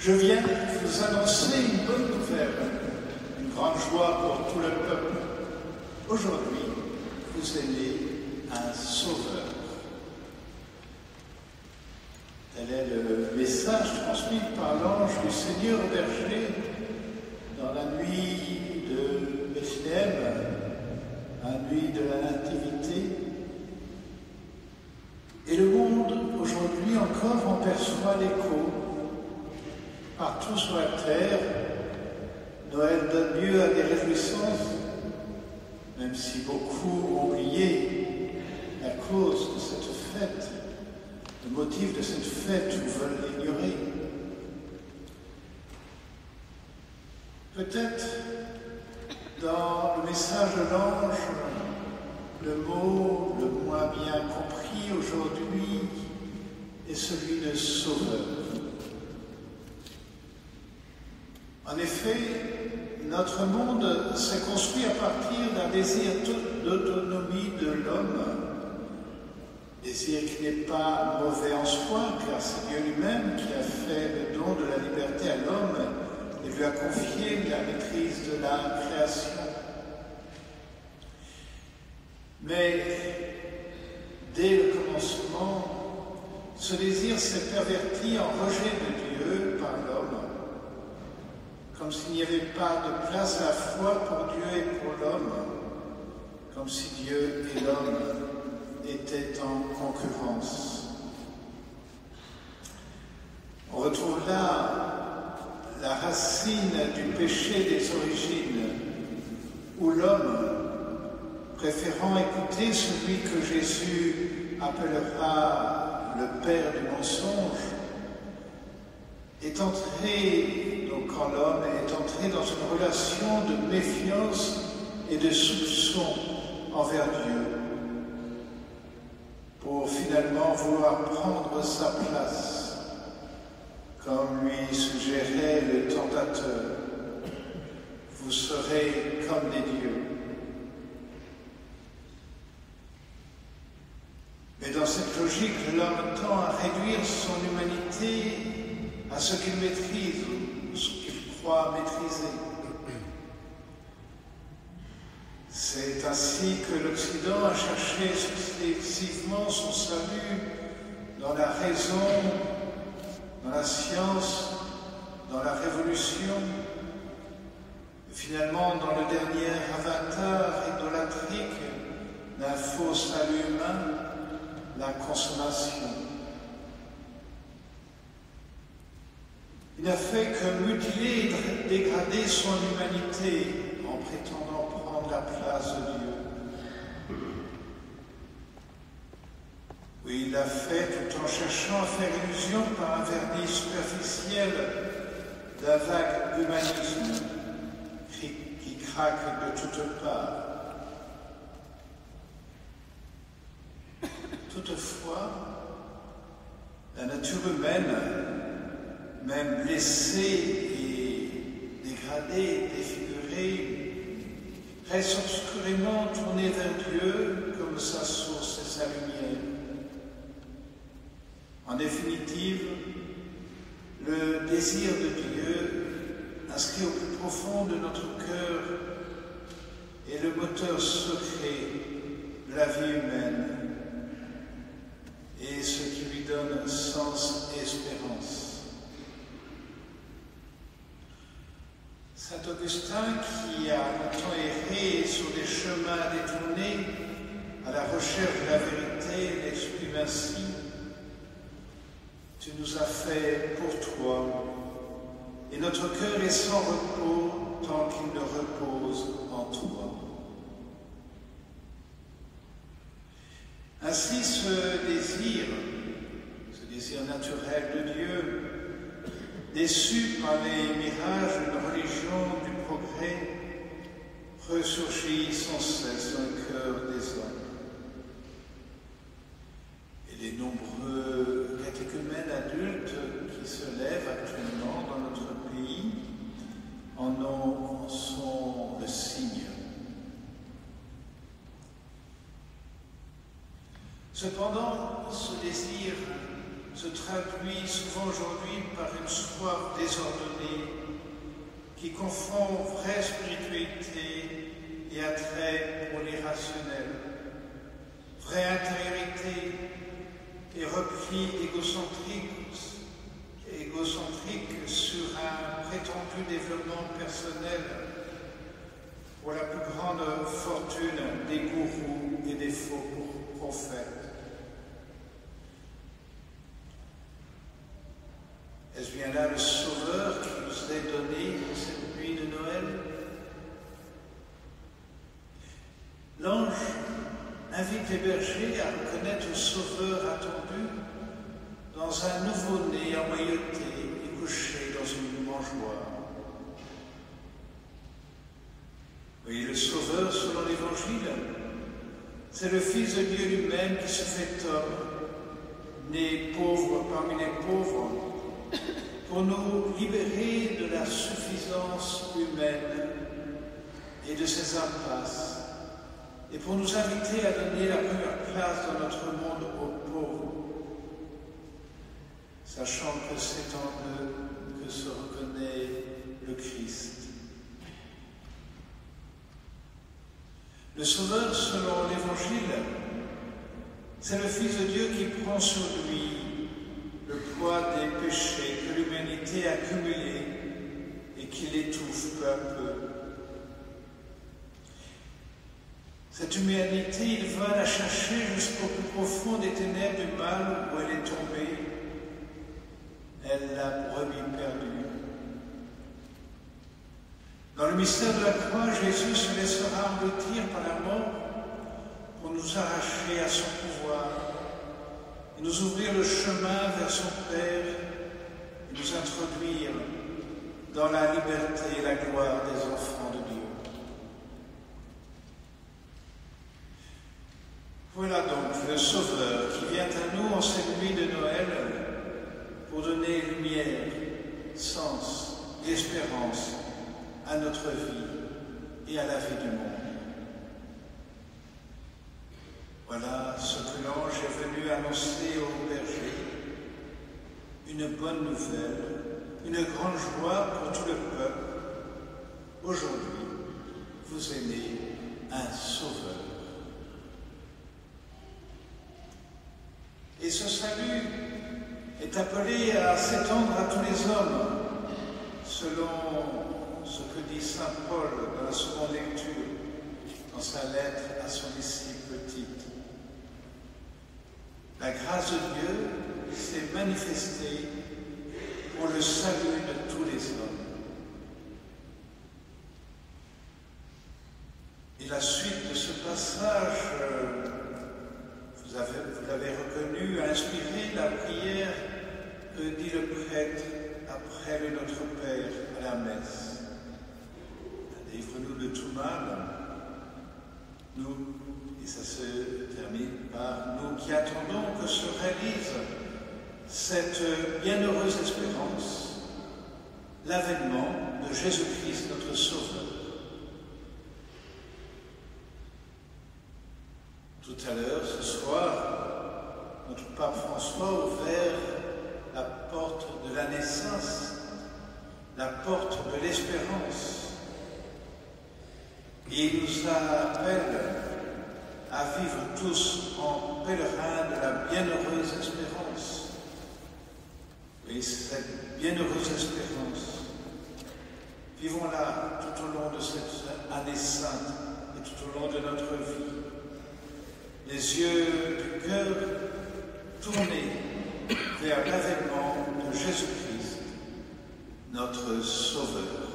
Je viens vous annoncer une bonne nouvelle, une grande joie pour tout le peuple. Aujourd'hui, vous est né un sauveur. Tel est le message transmis par l'ange du Seigneur au berger dans la nuit de Bethléem, la nuit de la Nativité. Et le monde, aujourd'hui encore, en perçoit l'écho. Partout sur la terre, Noël donne lieu à des réjouissances, même si beaucoup ont oublié la cause de cette fête, le motif de cette fête ou veulent l'ignorer. Peut-être dans le message de l'ange, le mot le moins bien compris aujourd'hui est celui de sauveur. En effet, notre monde s'est construit à partir d'un désir d'autonomie de l'homme, désir qui n'est pas mauvais en soi, car c'est Dieu lui-même qui a fait le don de la liberté à l'homme et lui a confié la maîtrise de la création. Mais dès le commencement, ce désir s'est perverti en rejet de Dieu par l'homme, comme s'il n'y avait pas de place à la fois pour Dieu et pour l'homme, comme si Dieu et l'homme étaient en concurrence. On retrouve là la racine du péché des origines, où l'homme, préférant écouter celui que Jésus appellera le père du mensonge, est entré, donc quand l'homme est entré dans une relation de méfiance et de soupçon envers Dieu, pour finalement vouloir prendre sa place, comme lui suggérait le tentateur. Vous serez comme des dieux. Mais dans cette logique, l'homme tend à réduire son humanité à ce qu'il maîtrise ou ce qu'il croit maîtriser. C'est ainsi que l'Occident a cherché successivement son salut dans la raison, dans la science, dans la révolution, et finalement dans le dernier avatar idolâtrique d'un faux salut humain, la consommation. Il n'a fait que mutiler et dégrader son humanité en prétendant prendre la place de Dieu. Oui, il l'a fait tout en cherchant à faire illusion par un vernis superficiel d'un vague humanisme qui craque de toutes parts. Toutefois, la nature humaine, même blessée et dégradée, défigurée, reste obscurément tournée vers Dieu comme sa source et sa lumière. En définitive, le désir de Dieu, inscrit au plus profond de notre cœur, est le moteur secret de la vie humaine et ce qui lui donne sens et espérance. Saint Augustin, qui a longtemps erré sur des chemins détournés à la recherche de la vérité, l'exprime ainsi: tu nous as fait pour toi, et notre cœur est sans repos tant qu'il ne repose en toi. Ainsi, ce désir naturel de Dieu, déçu par les mirages d'une religion du progrès, ressurgit sans cesse dans le cœur des hommes. Et les nombreux catéchumènes adultes qui se lèvent actuellement dans notre pays en sont le signe. Cependant, ce désir se traduit souvent aujourd'hui par une soif désordonnée qui confond vraie spiritualité et attrait pour l'irrationnel, vraie intériorité et repli égocentrique sur un prétendu développement personnel pour la plus grande fortune des gourous et des faux prophètes. Est-ce bien là le Sauveur qui nous est donné cette nuit de Noël? L'ange invite les bergers à reconnaître le Sauveur attendu dans un nouveau-né emmailloté et couché dans une mangeoire. Oui, le Sauveur, selon l'Évangile, c'est le Fils de Dieu lui-même qui se fait homme, né pauvre parmi les pauvres, pour nous libérer de la suffisance humaine et de ses impasses, et pour nous inviter à donner la première place dans notre monde aux pauvres, sachant que c'est en eux que se reconnaît le Christ. Le Sauveur, selon l'Évangile, c'est le Fils de Dieu qui prend sur lui le poids des péchés que l'humanité a cumulés et qui l'étouffe peu à peu. Cette humanité, il va la chercher jusqu'au plus profond des ténèbres du mal où elle est tombée. Elle l'a brebis perdue. Dans le mystère de la croix, Jésus se laissera engloutir par la mort pour nous arracher à son pouvoir et nous ouvrir le chemin vers son Père et nous introduire dans la liberté et la gloire des enfants de Dieu. Voilà donc le Sauveur qui vient à nous en cette nuit de Noël pour donner lumière, sens et espérance à notre vie et à la vie du monde. Voilà ce que l'ange est venu annoncer aux bergers, une bonne nouvelle, une grande joie pour tout le peuple. Aujourd'hui, vous est né un Sauveur. Et ce salut est appelé à s'étendre à tous les hommes, selon ce que dit saint Paul dans la seconde lecture, dans sa lettre à son disciple Tite. La grâce de Dieu s'est manifestée pour le salut de tous les hommes. Et la suite de ce passage, vous l'avez reconnu, a inspiré la prière que dit le prêtre après le Notre Père à la messe. Délivre-nous de tout mal, nous, et ça se termine par nous qui attendons que se réalise cette bienheureuse espérance, l'avènement de Jésus-Christ, notre Sauveur. Tout à l'heure, ce soir, notre pape François a ouvert la porte de la naissance, la porte de l'espérance. Et il nous appelle à vivre tous en pèlerins de la bienheureuse espérance. Et cette bienheureuse espérance, vivons-la tout au long de cette année sainte et tout au long de notre vie. Les yeux du cœur tournés vers l'avènement de Jésus-Christ, notre Sauveur.